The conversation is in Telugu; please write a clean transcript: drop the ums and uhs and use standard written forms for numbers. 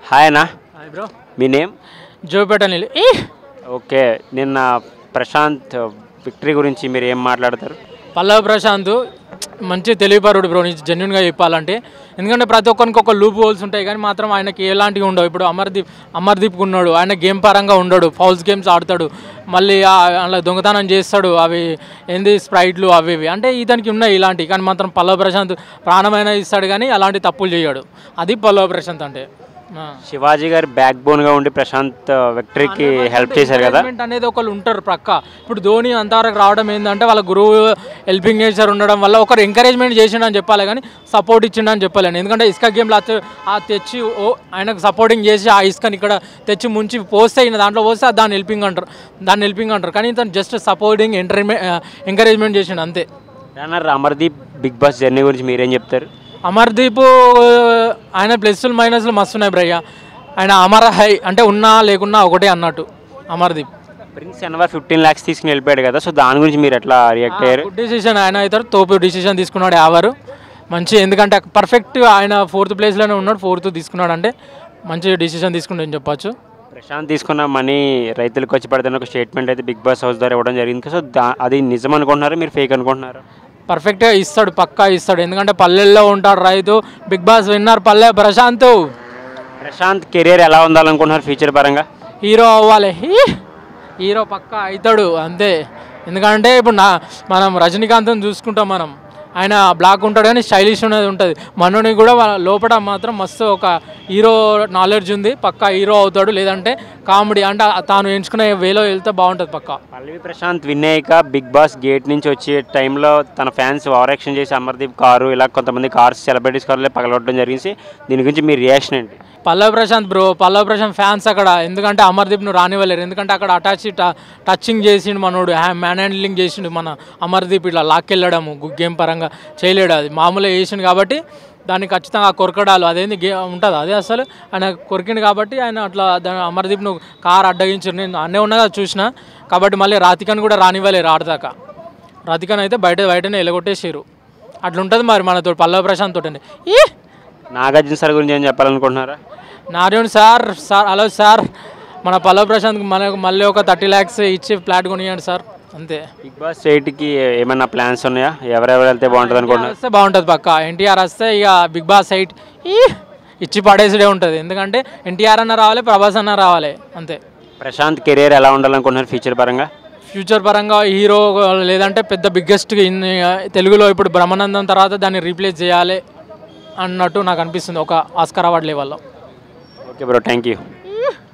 హాయ్ అన్న, హాయ్ బ్రో. మీ నేమ్? జోపేట నీళ్ళు ఓకే, నిన్న ప్రశాంత్ విక్టరీ గురించి మీరు ఏం మాట్లాడతారు? పల్లవి ప్రశాంత్ మంచి తెలివిపరుడు బ్రో, నీకు జెన్యున్గా చెప్పాలంటే. ఎందుకంటే ప్రతి ఒక్కరికి ఒక లూప్ హోల్స్ ఉంటాయి, కానీ మాత్రం ఆయనకి ఎలాంటివి ఉండవు. ఇప్పుడు అమర్దీప్ ఉన్నాడు, ఆయన గేమ్ పరంగా ఉండడు, ఫౌల్స్ గేమ్స్ ఆడతాడు, మళ్ళీ అలా దొంగతనం చేస్తాడు, అవి ఏంది స్ప్రైట్లు అవి ఇవి అంటే ఇతనికి ఉన్నాయి ఇలాంటివి. కానీ మాత్రం పల్లవి ప్రశాంత్ ప్రాణమైన ఇస్తాడు, కానీ అలాంటి తప్పులు చేయడు. అది పల్లవి ప్రశాంత్ అంటే. శివాజీ గారు బ్యాక్ బోన్గా ఉండి ప్రశాంత్ విక్టరీకి హెల్ప్ చేశారు కదా అనేది ఒకళ్ళు ఉంటారు ప్రక్క. ఇప్పుడు ధోని అంతవరకు రావడం ఏంటంటే వాళ్ళ గురువు హెల్పింగ్ నేచర్ ఉండడం వల్ల ఒకరు ఎంకరేజ్మెంట్ చేసిండు అని చెప్పాలి, కానీ సపోర్ట్ ఇచ్చిండు అని చెప్పలేను. ఎందుకంటే ఇసుక గేమ్లో తెచ్చి ఆయనకు సపోర్టింగ్ చేసి ఆ ఇసుకని ఇక్కడ తెచ్చి ముంచి పోస్తే ఈయన దాంట్లో పోస్తే దాన్ని హెల్పింగ్ అంటారు. కానీ ఇతను జస్ట్ సపోర్టింగ్ ఎంకరేజ్మెంట్ చేసిండు అంతే. Runner Amardeep Bigg Boss journey గురించి మీరేం చెప్తారు? అమర్దీప్ ఆయన ప్లస్లు మైనస్లు మస్తున్నాయి బ్రయ్య. ఆయన అమర హై అంటే ఉన్నా లేకున్నా ఒకటే అన్నట్టు అమర్దీప్. ప్రిన్స్ ఎన్వర్ 15 lakhs తీసుకుని వెళ్ళిపోయాడు కదా, సో దాని గురించి మీరు ఎట్లా రియాక్ట్ అయ్యారు? గుడ్ డిసిషన్ ఆయన అవుతారు, తోపు డిసిషన్ తీసుకున్నాడు ఎవరు మంచి. ఎందుకంటే పర్ఫెక్ట్ ఆయన 4th ప్లేస్లోనే ఉన్నాడు, 4th తీసుకున్నాడు అంటే మంచి డిసిషన్ తీసుకున్నాడని చెప్పచ్చు. ప్రశాంత్ తీసుకున్న మనీ రైతులకు వచ్చి పడుతున్న ఒక స్టేట్మెంట్ అయితే బిగ్ బాస్ హౌస్ ద్వారా ఇవ్వడం జరిగింది. సో అది నిజం అనుకుంటున్నారు, మీరు ఫేక్ అనుకుంటున్నారు? పర్ఫెక్ట్గా ఇస్తాడు, పక్కా ఇస్తాడు. ఎందుకంటే పల్లెల్లో ఉంటాడు రైతు. బిగ్ బాస్ విన్నర్ పల్లె ప్రశాంత్. ప్రశాంత్ కెరీర్ ఎలా ఉండాలనుకుంటున్నారు ఫ్యూచర్ పరంగా? హీరో అవ్వాలి, హీరో పక్కా అవుతాడు అంతే. ఎందుకంటే ఇప్పుడు మనం రజనీకాంత్ని చూసుకుంటాం, ఆయన బ్లాక్ ఉంటాడు కానీ స్టైలిష్ అనేది ఉంటుంది. మనోని కూడా లోపల మాత్రం మస్తు ఒక హీరో నాలెడ్జ్ ఉంది, పక్కా హీరో అవుతాడు. లేదంటే కామెడీ అంటే తాను ఎంచుకునే వేలో వెళ్తే బాగుంటుంది పక్కా. పల్లవి ప్రశాంత్ విన్ అయ్యాక బిగ్ బాస్ గేట్ నుంచి వచ్చే టైంలో తన ఫ్యాన్స్ ఓవరాక్షన్ చేసి అమర్దీప్ కారు ఇలా కొంతమంది కార్స్ సెలబ్రిటీస్ కార్లే పగలగొట్టడం జరిగింది. దీని గురించి మీ రియాక్షన్ ఏంటి? పల్లవి ప్రశాంత్ ఫ్యాన్స్ అక్కడ ఎందుకంటే అమర్దీప్ను రానివ్వలేరు. ఎందుకంటే అక్కడ టచింగ్ చేసిండు మనోడు, మ్యాన్ హ్యాండ్లింగ్ చేసిండు మన అమర్దీప్. ఇట్లా లాక్కెళ్ళడము గేమ్ పరంగా చేయలేడు, అది మామూలుగా చేసిండు కాబట్టి దాన్ని ఖచ్చితంగా కొరకడాలు అదేంది ఉంటుంది, అదే అసలు ఆయన కొరికిండు కాబట్టి ఆయన అట్లా అమర్దీప్ను కారు అడ్డగించారు. నేను అన్నీ ఉన్నగా చూసిన కాబట్టి మళ్ళీ రాధికను కూడా రానివ్వలేరు ఆడదాకా. రాధికను అయితే బయటనే ఎలగొట్టేసారు. అట్లుంటుంది మరి మనతో పల్లవి ప్రశాంత్ తోటండి. నాగార్జున సార్ గురించి ఏం చెప్పాలనుకుంటున్నారా? నారాయణ సార్ హలో సార్, మన పల్లవి ప్రశాంత్కి మనకు మళ్ళీ ఒక 30 lakhs ఇచ్చి ఫ్లాట్ కొనియండి సార్ అంతే. బిగ్ బాస్ 8కి ఏమైనా ప్లాన్స్ ఉన్నాయా? ఎవరెవరు వెళ్తే బాగుంటుంది అనుకుంటున్నారు? వస్తే బాగుంటుంది పక్క. ఎన్టీఆర్ వస్తే ఇక బిగ్ బాస్ 8 ఇచ్చి పడేసిడే ఉంటుంది. ఎందుకంటే ఎన్టీఆర్ అన్న రావాలి, ప్రభాస్ అన్న రావాలి అంతే. ప్రశాంత్ కెరీర్ ఎలా ఉండాలనుకుంటున్నారు ఫ్యూచర్ పరంగా? హీరో లేదంటే పెద్ద బిగ్గెస్ట్ తెలుగులో ఇప్పుడు బ్రహ్మానందం తర్వాత దాన్ని రీప్లేస్ చేయాలి అన్నట్టు నాకు అనిపిస్తుంది, ఒక ఆస్కార్ అవార్డు లెవెల్లో. Okay bro, thank you.